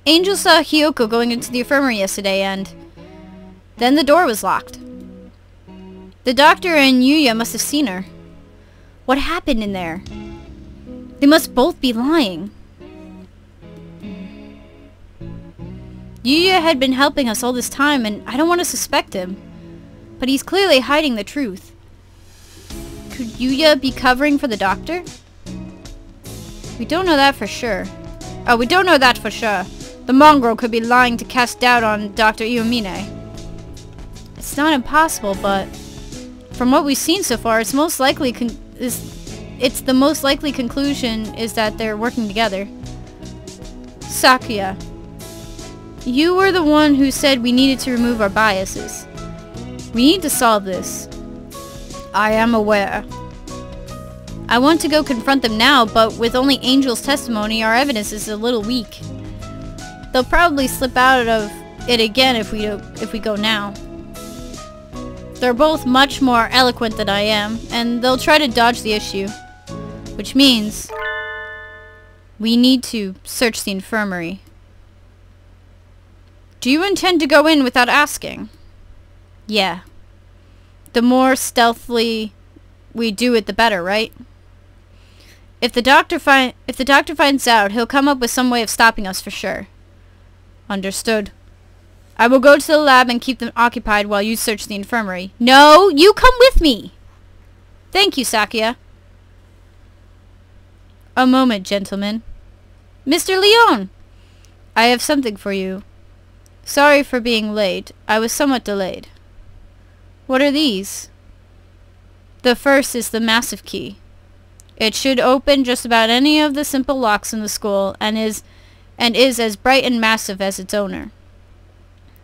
Angel saw Hiyoko going into the infirmary yesterday and... then the door was locked. The doctor and Yuya must have seen her. What happened in there? They must both be lying. Yuya had been helping us all this time and I don't want to suspect him. But he's clearly hiding the truth. Could Yuya be covering for the doctor? We don't know that for sure. Oh, we don't know that for sure. The mongrel could be lying to cast doubt on Dr. Iwamine. It's not impossible, but from what we've seen so far, it's most likely the most likely conclusion is that they're working together. Sakuya, you were the one who said we needed to remove our biases. We need to solve this. I am aware. I want to go confront them now, but with only Angel's testimony, our evidence is a little weak. They'll probably slip out of it again if we go now. They're both much more eloquent than I am, and they'll try to dodge the issue. Which means we need to search the infirmary. Do you intend to go in without asking? Yeah. The more stealthily we do it, the better, right? If the doctor finds out, he'll come up with some way of stopping us for sure. Understood. I will go to the lab and keep them occupied while you search the infirmary. No, you come with me! Thank you, Sakuya. A moment, gentlemen. Mr. Leon! I have something for you. Sorry for being late. I was somewhat delayed. What are these? The first is the massive key. It should open just about any of the simple locks in the school and is as bright and massive as its owner.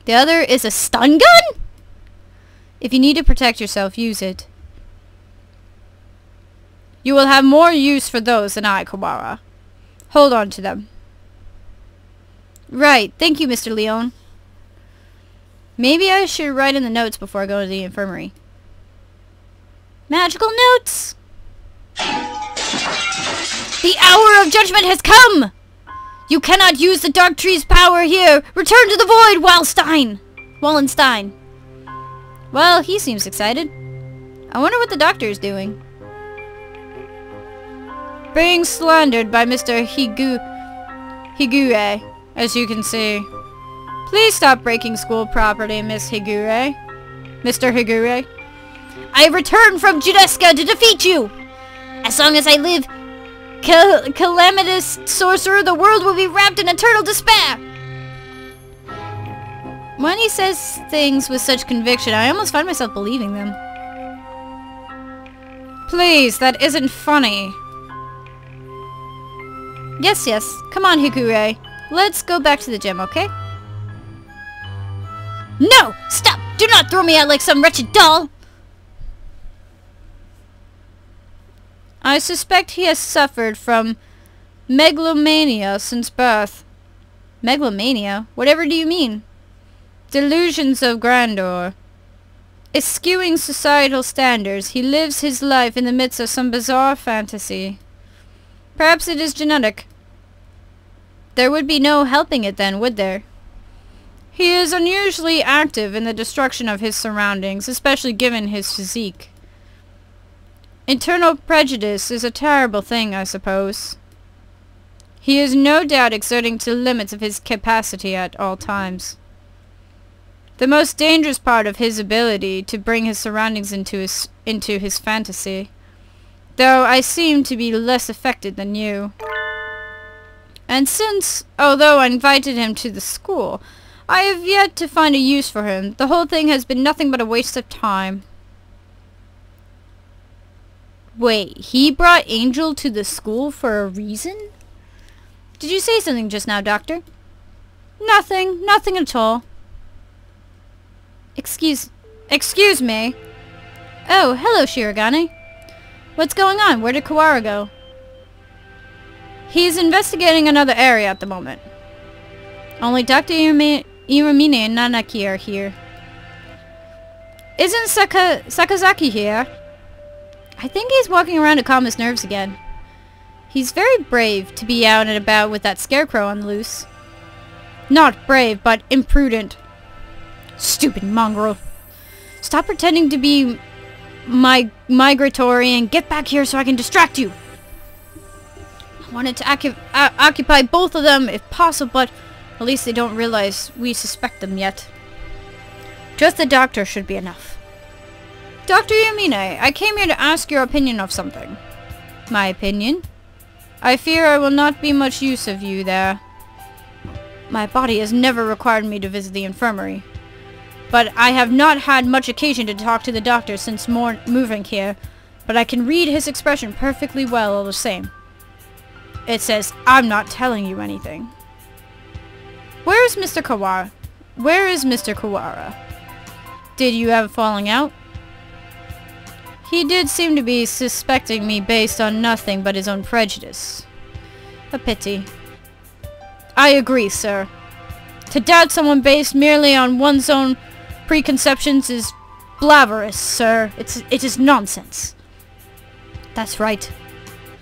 The other is a stun gun? If you need to protect yourself, use it. You will have more use for those than I, Kawara. Hold on to them. Right. Thank you, Mr. Leon. Maybe I should write in the notes before I go to the infirmary. Magical notes! The hour of judgment has come! You cannot use the Dark Tree's power here! Return to the void, Wallenstein! Well, he seems excited. I wonder what the doctor is doing. Being slandered by Mr. Higure, as you can see. Please stop breaking school property, Miss Higure. Mr. Higure. I return from Judeska to defeat you! As long as I live, calamitous sorcerer, the world will be wrapped in eternal despair! When he says things with such conviction, I almost find myself believing them. Please, that isn't funny. Yes. Come on, Higure. Let's go back to the gym, okay? No! Stop! Do not throw me out like some wretched doll! I suspect he has suffered from megalomania since birth. Megalomania? Whatever do you mean? Delusions of grandeur. Eschewing societal standards, he lives his life in the midst of some bizarre fantasy. Perhaps it is genetic. There would be no helping it then, would there? He is unusually active in the destruction of his surroundings, especially given his physique. Internal prejudice is a terrible thing, I suppose. He is no doubt exerting to the limits of his capacity at all times. The most dangerous part of his ability to bring his surroundings into his fantasy. Though I seem to be less affected than you. And since, although I invited him to the school, I have yet to find a use for him, the whole thing has been nothing but a waste of time. Wait, he brought Angel to the school for a reason? Did you say something just now, Doctor? Nothing at all. Excuse me. Oh, hello, Shirogane. What's going on? Where did Kawara go? He's investigating another area at the moment. Only Dr. Iwamine and Nanaki are here. Isn't Sakazaki here? I think he's walking around to calm his nerves again. He's very brave to be out and about with that scarecrow on the loose. Not brave, but imprudent. Stupid mongrel. Stop pretending to be migratory and get back here so I can distract you. I wanted to occupy both of them if possible, but at least they don't realize we suspect them yet. Just the doctor should be enough. Dr. Yamine, I came here to ask your opinion of something. My opinion? I fear I will not be much use of you there. My body has never required me to visit the infirmary. But I have not had much occasion to talk to the doctor since moving here. But I can read his expression perfectly well all the same. It says, I'm not telling you anything. Where is Mr. Kawara? Where is Mr. Kawara? Did you have a falling out? He did seem to be suspecting me based on nothing but his own prejudice. A pity. I agree, sir. To doubt someone based merely on one's own preconceptions is blaverous, sir. It is nonsense. That's right.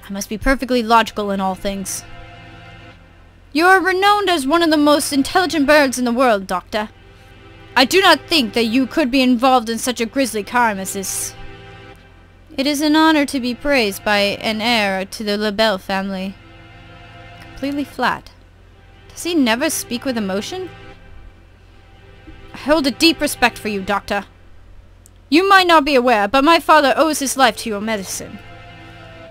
I must be perfectly logical in all things. You are renowned as one of the most intelligent birds in the world, Doctor. I do not think that you could be involved in such a grisly crime as this. It is an honor to be praised by an heir to the Lebel family. Completely flat. Does he never speak with emotion? I hold a deep respect for you, Doctor. You might not be aware, but my father owes his life to your medicine.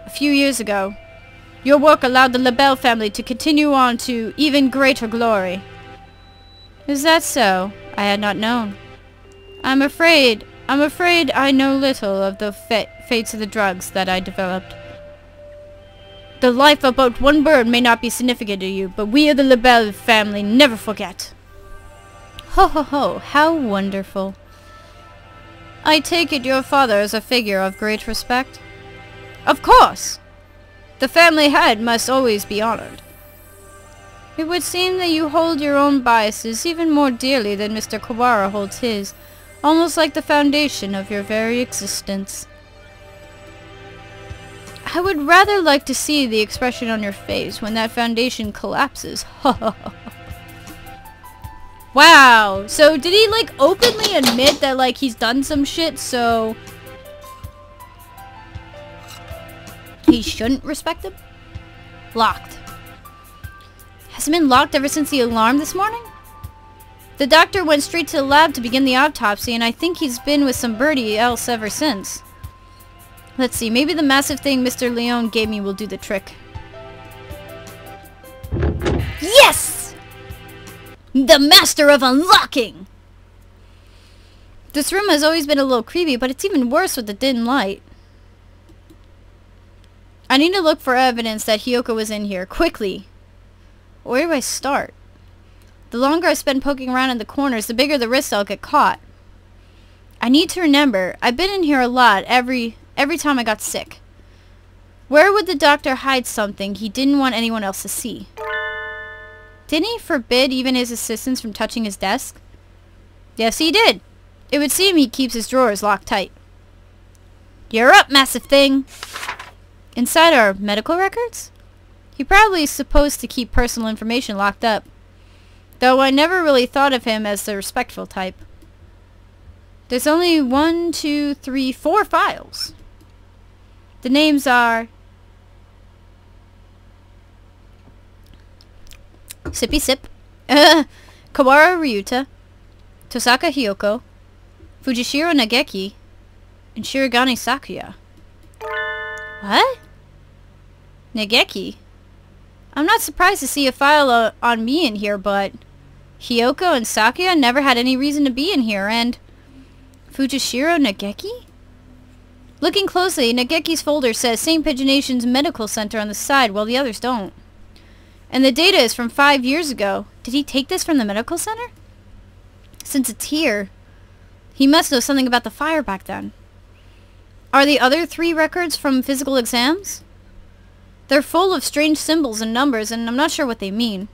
A few years ago, your work allowed the Lebel family to continue on to even greater glory. Is that so? I had not known. I'm afraid I know little of the fates of the drugs that I developed. The life of but one bird may not be significant to you, but we of the Lebel family never forget. Ho ho ho, how wonderful. I take it your father is a figure of great respect? Of course! The family head must always be honored. It would seem that you hold your own biases even more dearly than Mr. Kawara holds his, almost like the foundation of your very existence. I would rather like to see the expression on your face when that foundation collapses. Wow, so did he like openly admit that like he's done some shit, so he shouldn't respect him? Locked. Has it been locked ever since the alarm this morning? The doctor went straight to the lab to begin the autopsy, and I think he's been with somebody else ever since. Let's see, maybe the massive thing Mr. Leone gave me will do the trick. Yes! The master of unlocking! This room has always been a little creepy, but it's even worse with the dim light. I need to look for evidence that Hiyoko was in here, quickly. Where do I start? The longer I spend poking around in the corners, the bigger the risk I'll get caught. I need to remember, I've been in here a lot every time I got sick. Where would the doctor hide something he didn't want anyone else to see? Didn't he forbid even his assistants from touching his desk? Yes, he did. It would seem he keeps his drawers locked tight. You're up, massive thing! Inside our medical records? He probably is supposed to keep personal information locked up. Though I never really thought of him as the respectful type. There's only 1, 2, 3, 4 files. The names are Sippy Sip, Kawara Ryuta, Tosaka Hiyoko, Fujishiro Nageki, and Shirogane Sakuya. What? Nageki? I'm not surprised to see a file on me in here, but Hiyoko and Sakuya never had any reason to be in here, and Fujishiro Nageki? Looking closely, Nageki's folder says St. Pigeonation's Medical Center on the side, while the others don't. And the data is from 5 years ago. Did he take this from the medical center? Since it's here, he must know something about the fire back then. Are the other 3 records from physical exams? They're full of strange symbols and numbers, and I'm not sure what they mean.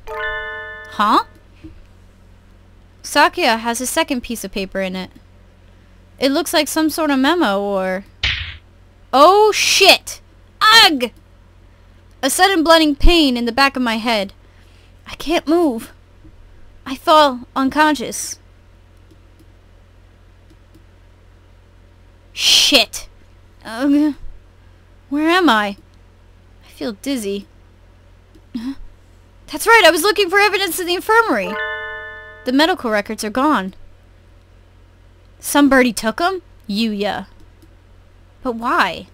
Huh? Sakuya has a second piece of paper in it. It looks like some sort of memo or... Oh shit! Ugh! A sudden blinding pain in the back of my head. I can't move. I fall unconscious. Shit! Where am I? I feel dizzy. That's right, I was looking for evidence in the infirmary. The medical records are gone. Somebody took them? Yuya. But why?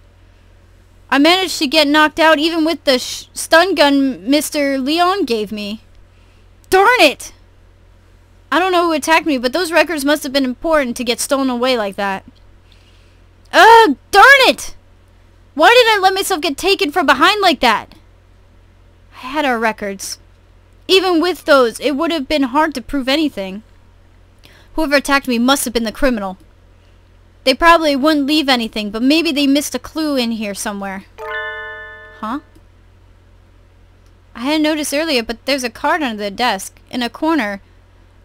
I managed to get knocked out even with the stun gun Mr. Leon gave me. Darn it! I don't know who attacked me, but those records must have been important to get stolen away like that. Ugh! Darn it! Why did I let myself get taken from behind like that? I had our records. Even with those, it would have been hard to prove anything. Whoever attacked me must have been the criminal. They probably wouldn't leave anything, but maybe they missed a clue in here somewhere. Huh? I hadn't noticed earlier, but there's a card under the desk, in a corner.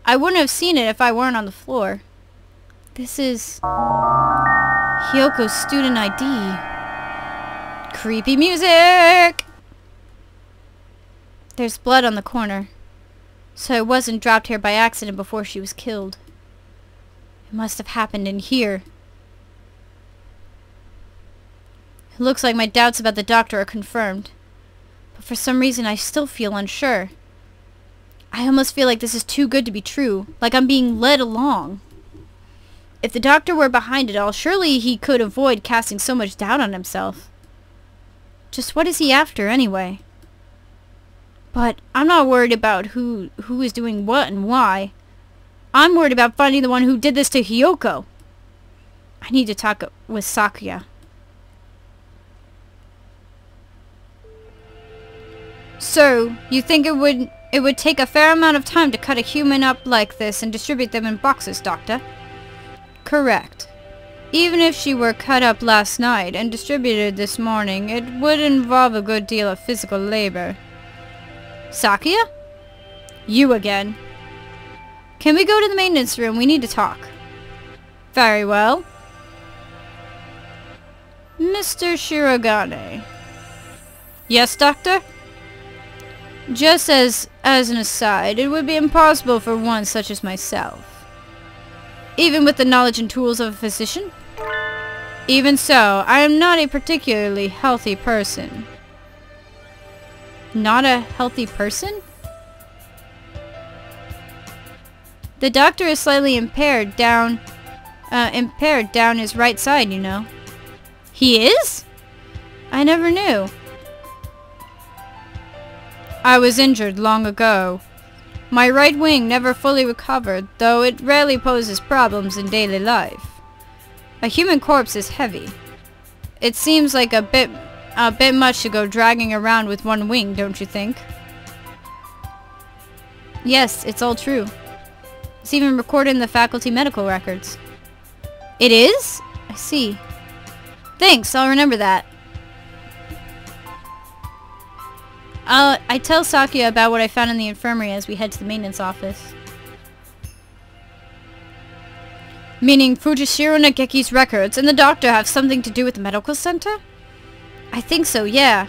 I wouldn't have seen it if I weren't on the floor. This is Hyoko's student ID. Creepy music! There's blood on the corner, so it wasn't dropped here by accident before she was killed. It must have happened in here. It looks like my doubts about the doctor are confirmed, but for some reason I still feel unsure. I almost feel like this is too good to be true, like I'm being led along. If the doctor were behind it all, surely he could avoid casting so much doubt on himself. Just what is he after, anyway? But I'm not worried about who is doing what and why. I'm worried about finding the one who did this to Hyoko. I need to talk with Sakuya. So, you think it would take a fair amount of time to cut a human up like this and distribute them in boxes, Doctor? Correct. Even if she were cut up last night and distributed this morning, it would involve a good deal of physical labor. Sakuya? You again. Can we go to the maintenance room? We need to talk. Very well. Mr. Shirogane. Yes, Doctor? Just as an aside, it would be impossible for one such as myself, even with the knowledge and tools of a physician. Even so, I am not a particularly healthy person. Not a healthy person? The doctor is slightly impaired down his right side, you know. He is? I never knew. I was injured long ago. My right wing never fully recovered, though it rarely poses problems in daily life. A human corpse is heavy. It seems like a bit much to go dragging around with one wing, don't you think? Yes, it's all true. It's even recorded in the faculty medical records. It is? I see. Thanks, I'll remember that. I tell Sakuya about what I found in the infirmary as we head to the maintenance office. Meaning Fujishiro Nageki's records and the doctor have something to do with the medical center? I think so, yeah.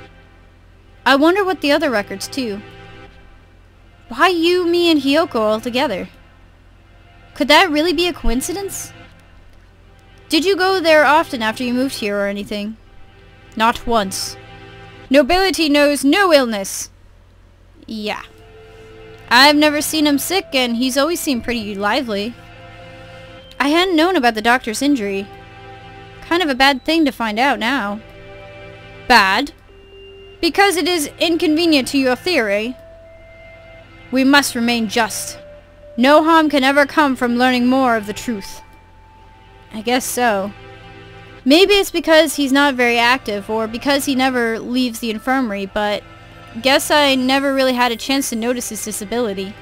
I wonder what the other records too. Why you, me, and Hyoko all together? Could that really be a coincidence? Did you go there often after you moved here or anything? Not once. Nobility knows no illness. Yeah. I've never seen him sick, and he's always seemed pretty lively. I hadn't known about the doctor's injury. Kind of a bad thing to find out now. Bad? Because it is inconvenient to your theory. We must remain just. No harm can ever come from learning more of the truth. I guess so. Maybe it's because he's not very active, or because he never leaves the infirmary, but guess I never really had a chance to notice his disability.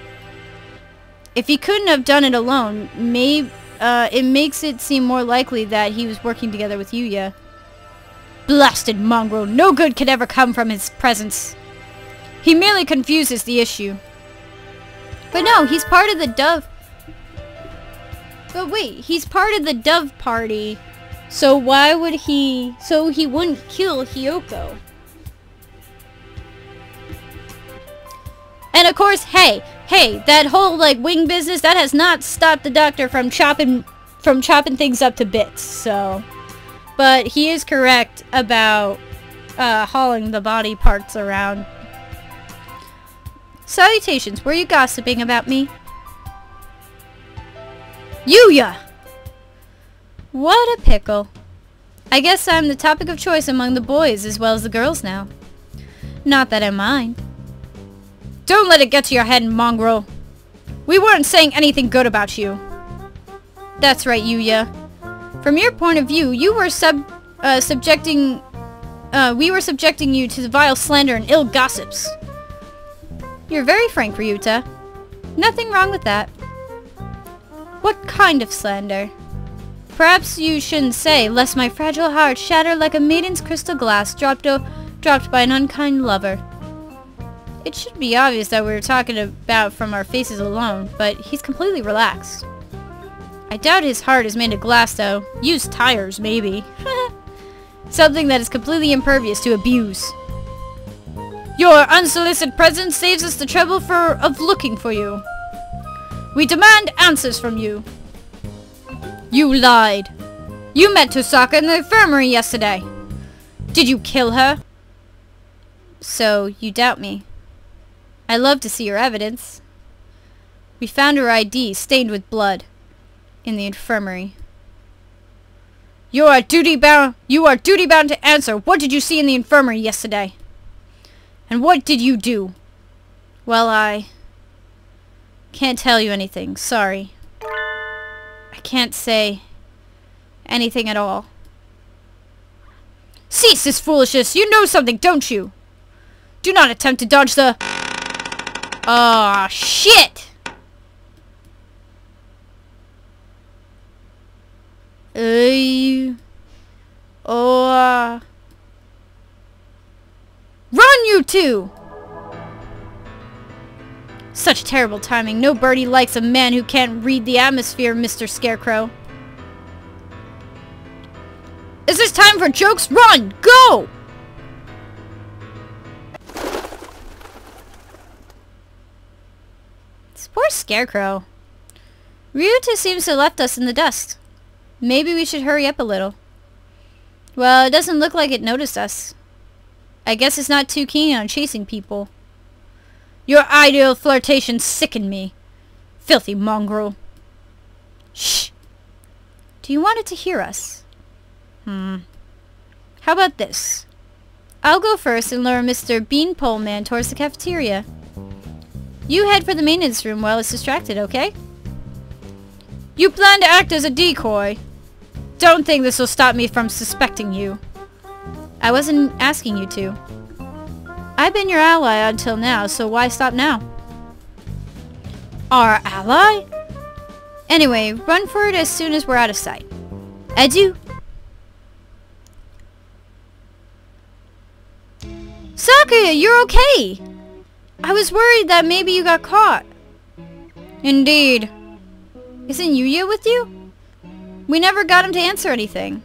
If he couldn't have done it alone, it makes it seem more likely that he was working together with Yuya. Blasted mongrel, no good can ever come from his presence. He merely confuses the issue. But no, he's part of the Dove... But wait, he's part of the Dove party. So why would he... So he wouldn't kill Hyoko. And of course, hey, Hey, that whole, like, wing business, that has not stopped the doctor from chopping things up to bits, so. But he is correct about, hauling the body parts around. Salutations, were you gossiping about me? Yuya! What a pickle. I guess I'm the topic of choice among the boys as well as the girls now. Not that I mind. Don't let it get to your head, mongrel. We weren't saying anything good about you. That's right, Yuya. From your point of view, you were subjecting you to the vile slander and ill gossips. You're very frank, Ryuta. Nothing wrong with that. What kind of slander? Perhaps you shouldn't say, lest my fragile heart shatter like a maiden's crystal glass dropped by an unkind lover. It should be obvious that we're talking about from our faces alone, but he's completely relaxed. I doubt his heart is made of glass, though. Used tires, maybe. Something that is completely impervious to abuse. Your unsolicited presence saves us the trouble of looking for you. We demand answers from you. You lied. You met Tosaka in the infirmary yesterday. Did you kill her? So, you doubt me. I'd love to see your evidence. We found her ID stained with blood in the infirmary. You are duty-bound to answer. What did you see in the infirmary yesterday? And what did you do? Well, I can't tell you anything. Sorry. I can't say anything at all. Cease this foolishness! You know something, don't you? Do not attempt to dodge the... Aw, shit! Run, you two! Such terrible timing. No birdie likes a man who can't read the atmosphere, Mr. Scarecrow. Is this time for jokes? Run! Go! This poor Scarecrow. Ryuta seems to have left us in the dust. Maybe we should hurry up a little. Well, it doesn't look like it noticed us. I guess it's not too keen on chasing people. Your ideal flirtations sicken me. Filthy mongrel. Shh. Do you want it to hear us? How about this? I'll go first and lure Mr. Beanpole Man towards the cafeteria. You head for the maintenance room while it's distracted, okay? You plan to act as a decoy. Don't think this will stop me from suspecting you. I wasn't asking you to. I've been your ally until now, so why stop now? Our ally? Anyway, run for it as soon as we're out of sight. Adieu. Sakuya, you're okay! I was worried that maybe you got caught. Indeed. Isn't Yuya with you? We never got him to answer anything.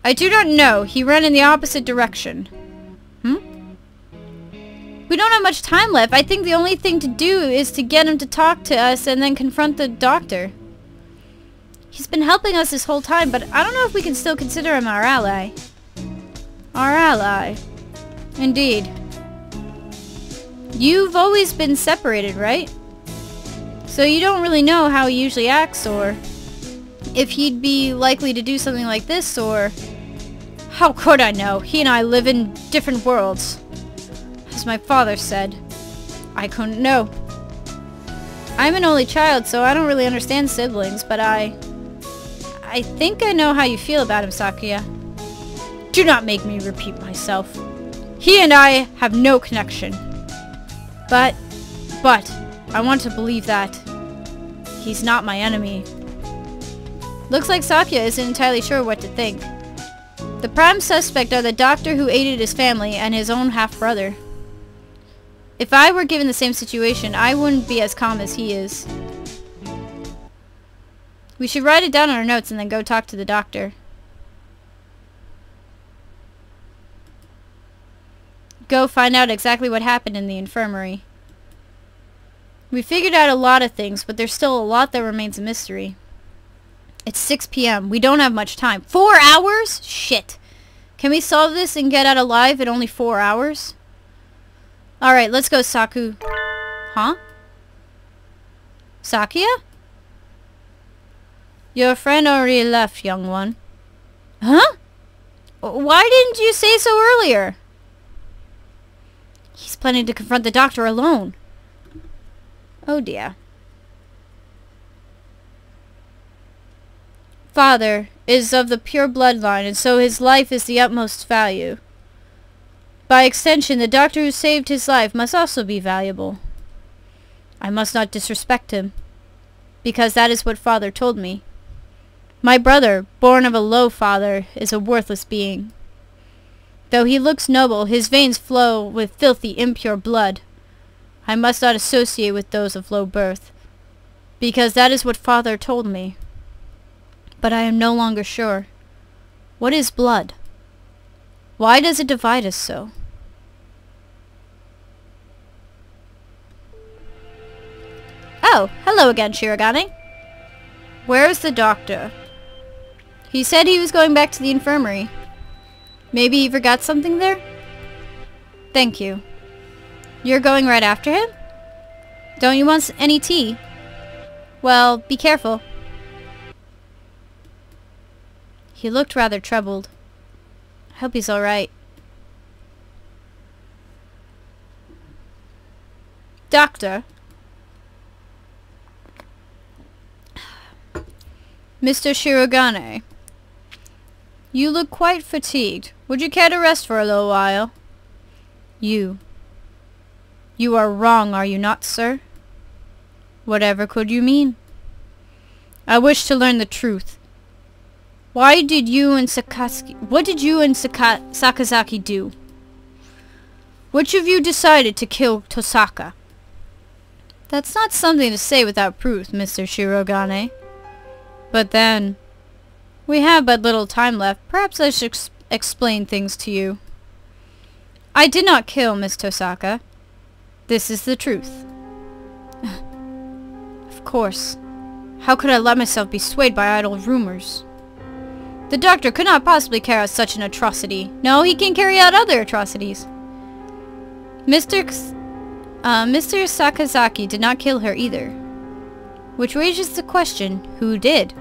I do not know. He ran in the opposite direction. We don't have much time left. I think the only thing to do is to get him to talk to us and then confront the doctor. He's been helping us this whole time, but I don't know if we can still consider him our ally. Our ally. Indeed. You've always been separated, right? So you don't really know how he usually acts, or if he'd be likely to do something like this, or... How could I know? He and I live in different worlds. As my father said, I couldn't know. I'm an only child, so I don't really understand siblings, but I think I know how you feel about him, Sakuya. Do not make me repeat myself. He and I have no connection. But, I want to believe that he's not my enemy. Looks like Sakuya isn't entirely sure what to think. The prime suspect are the doctor who aided his family and his own half-brother. If I were given the same situation, I wouldn't be as calm as he is. We should write it down on our notes and then go talk to the doctor. Go find out exactly what happened in the infirmary. We figured out a lot of things, but there's still a lot that remains a mystery. It's 6 p.m. We don't have much time. 4 hours? Shit. Can we solve this and get out alive in only 4 hours? Alright, let's go, Saku. Huh? Sakia? Your friend already left, young one. Huh? Why didn't you say so earlier? He's planning to confront the doctor alone. Oh dear. Father is of the pure bloodline, and so his life is the utmost value. By extension, the doctor who saved his life must also be valuable. I must not disrespect him, because that is what Father told me. My brother, born of a low father, is a worthless being. Though he looks noble, his veins flow with filthy, impure blood. I must not associate with those of low birth, because that is what Father told me. But I am no longer sure. What is blood? Why does it divide us so? Oh, hello again, Shirogane. Where's the doctor? He said he was going back to the infirmary. Maybe he forgot something there? Thank you. You're going right after him? Don't you want any tea? Well, be careful. He looked rather troubled. I hope he's alright. Doctor? Mr. Shirogane, you look quite fatigued. Would you care to rest for a little while? You are wrong, are you not, sir? Whatever could you mean? I wish to learn the truth. What did you and Sakazaki do? Which of you decided to kill Tosaka? That's not something to say without proof, Mr. Shirogane. But then, we have but little time left. Perhaps I should explain things to you. I did not kill Miss Tosaka. This is the truth. Of course. How could I let myself be swayed by idle rumors? The doctor could not possibly carry out such an atrocity. No, he can carry out other atrocities. Mr. Sakazaki did not kill her either. Which raises the question, who did?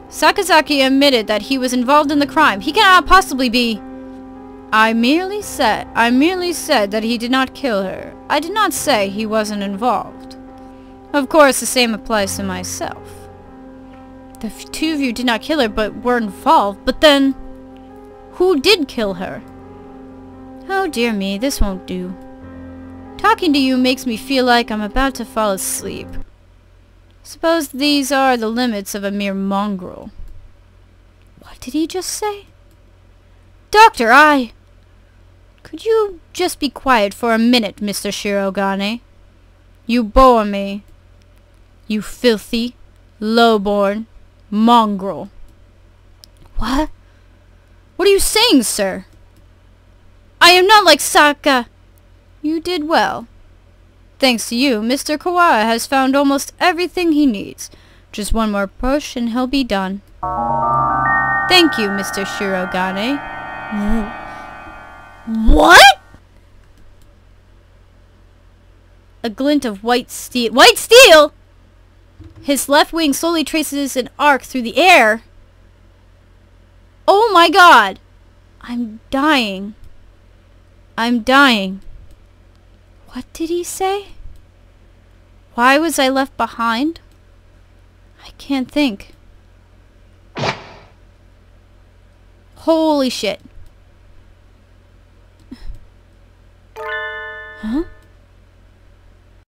Sakazaki admitted that he was involved in the crime. He cannot possibly be... I merely said that he did not kill her. I did not say he wasn't involved. Of course, the same applies to myself. The two of you did not kill her, but were involved. But then, who did kill her? Oh dear me, this won't do. Talking to you makes me feel like I'm about to fall asleep. Suppose these are the limits of a mere mongrel. What did he just say? Doctor, Could you just be quiet for a minute, Mr. Shirogane? You bore me. You filthy, low-born mongrel. What? What are you saying, sir? I am not like Saka. You did well. Thanks to you, Mr. Kawara has found almost everything he needs. Just one more push and he'll be done. Thank you, Mr. Shirogane. What? A glint of white steel. White steel?! His left wing slowly traces an arc through the air. Oh my god! I'm dying. I'm dying. What did he say? Why was I left behind? I can't think. Holy shit.